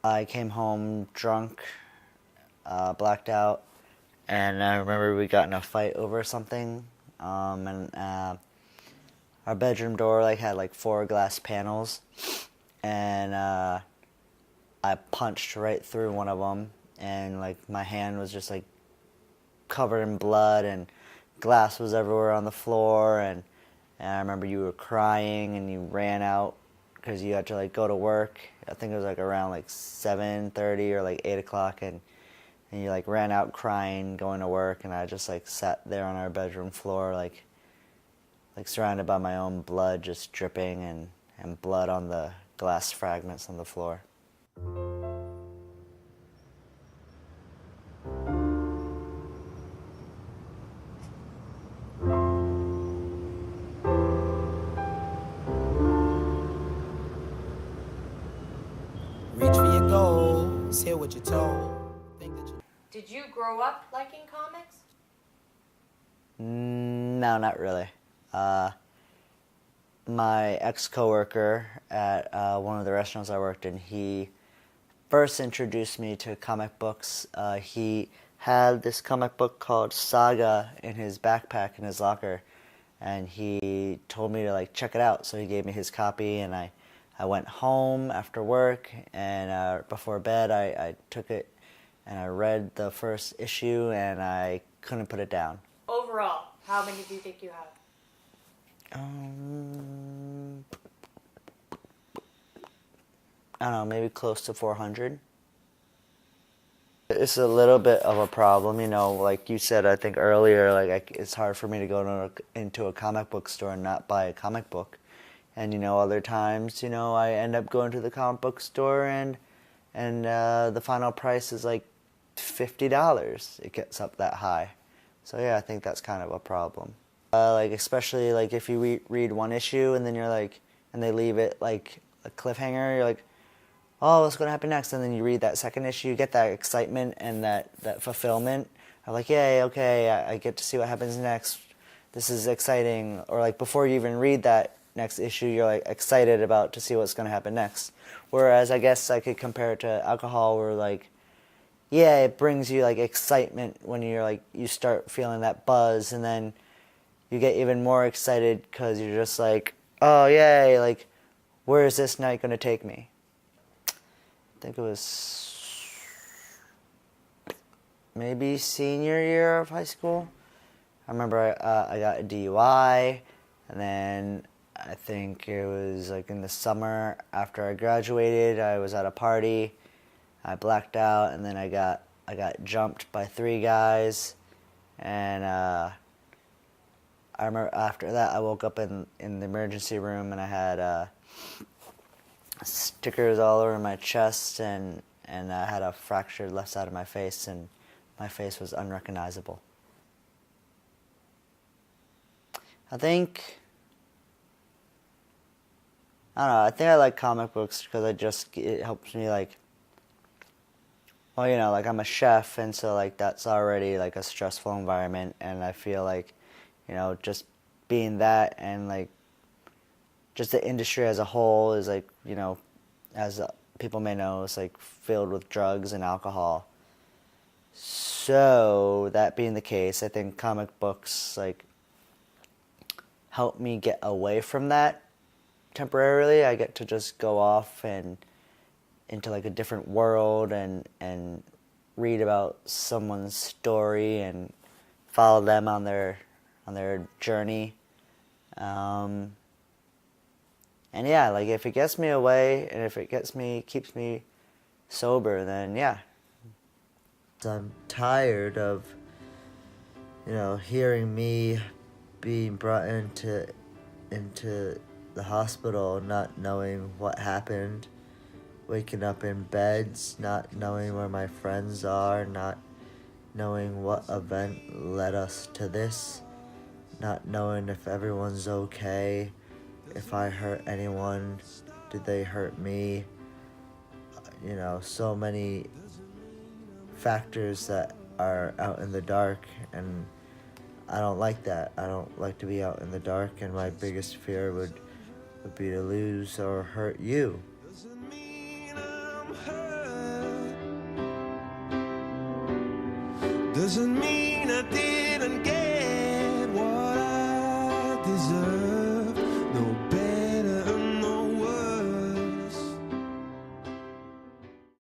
I came home drunk, blacked out, and I remember we got in a fight over something. And our bedroom door had 4 glass panels, and I punched right through one of them, and my hand was just covered in blood, and glass was everywhere on the floor, and I remember you were crying and you ran out because you had to go to work. I think it was around 7:30 or 8 o'clock, and you ran out crying going to work, and I just sat there on our bedroom floor surrounded by my own blood just dripping, and blood on the glass fragments on the floor. Reach for your goals, hear what you're told. Did you grow up liking comics? No, not really. My ex-coworker at one of the restaurants I worked in, he first introduced me to comic books. He had this comic book called Saga in his backpack in his locker, and he told me to check it out. So he gave me his copy, and I went home after work, and before bed I took it and I read the first issue, and I couldn't put it down. Overall, how many do you think you have? I don't know, maybe close to 400. It's a little bit of a problem, like you said, I think earlier, it's hard for me to go into a comic book store and not buy a comic book. And, other times, I end up going to the comic book store and the final price is $50. It gets up that high. So yeah, I think that's kind of a problem. Especially if you read one issue and then you're and they leave it a cliffhanger, you're oh, what's going to happen next? And then you read that second issue, you get that excitement and that fulfillment of yay, okay, I get to see what happens next. This is exciting. Or before you even read that next issue, you're excited about to see what's going to happen next. Whereas I guess I could compare it to alcohol, where yeah, it brings you excitement when you're you start feeling that buzz, and then you get even more excited because you're just oh yay, where is this night going to take me? I think it was maybe senior year of high school. I remember I got a DUI, and then I think it was in the summer after I graduated. I was at a party, I blacked out, and then I got jumped by 3 guys, and I remember after that I woke up in the emergency room, and I had stickers all over my chest, and I had a fractured left side of my face, and my face was unrecognizable. I don't know, I think I like comic books because it helps me well, I'm a chef, and so that's already a stressful environment, and I feel just being that, and just the industry as a whole is as people may know, is filled with drugs and alcohol. So that being the case, I think comic books help me get away from that temporarily. I get to just go off and into a different world and read about someone's story and follow them on their journey. And yeah, if it gets me away and if it keeps me sober, then yeah. I'm tired of, hearing me being brought into the hospital, not knowing what happened, waking up in beds, not knowing where my friends are, not knowing what event led us to this, not knowing if everyone's okay, if I hurt anyone, did they hurt me? So many factors that are out in the dark, and I don't like that. I don't like to be out in the dark, and my biggest fear would be to lose or hurt you. Doesn't mean I didn't get